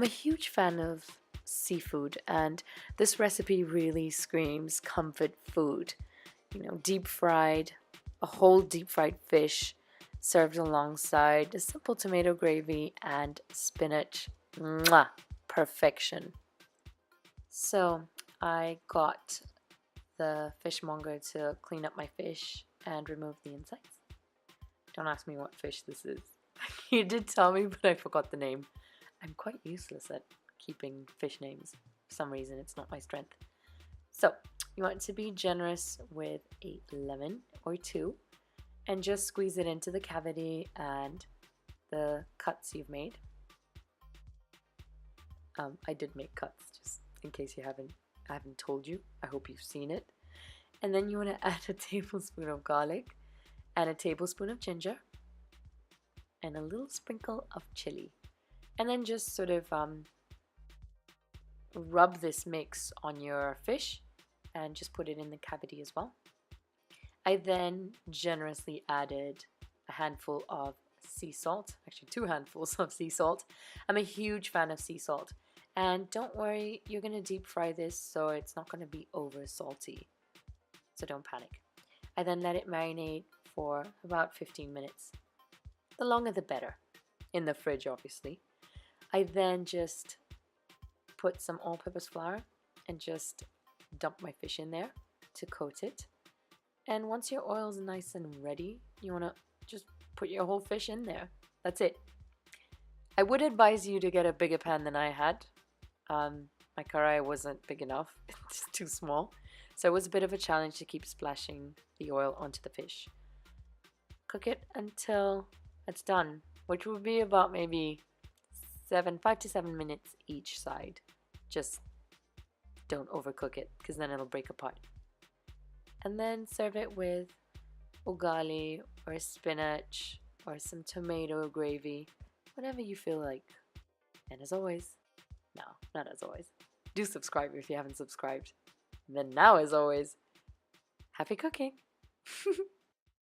I'm a huge fan of seafood, and this recipe really screams comfort food. Deep fried, a whole deep fried fish served alongside a simple tomato gravy and spinach. Mwah! Perfection. So I got the fishmonger to clean up my fish and remove the insides. Don't ask me what fish this is. He did tell me, but I forgot the name. I'm quite useless at keeping fish names. For some reason, it's not my strength. So, you want to be generous with a lemon or two and just squeeze it into the cavity and the cuts you've made. I did make cuts, just in case I haven't told you. I hope you've seen it. And then you want to add a tablespoon of garlic and a tablespoon of ginger and a little sprinkle of chili. And then just sort of rub this mix on your fish and just put it in the cavity as well. I then generously added a handful of sea salt, actually 2 handfuls of sea salt. I'm a huge fan of sea salt. And don't worry, you're going to deep fry this, so it's not going to be over salty. So don't panic. I then let it marinate for about 15 minutes. The longer the better. In the fridge, obviously. I then just put some all-purpose flour and just dump my fish in there to coat it. And once your oil is nice and ready, you want to just put your whole fish in there. That's it. I would advise you to get a bigger pan than I had. My karahi wasn't big enough. It's too small. So it was a bit of a challenge to keep splashing the oil onto the fish. Cook it until it's done, which will be about maybe 5 to 7 minutes each side. Just don't overcook it, because then it'll break apart. And then serve it with ugali or spinach or some tomato gravy, whatever you feel like. And as always, no, not as always, do subscribe if you haven't subscribed. And then now, as always, happy cooking!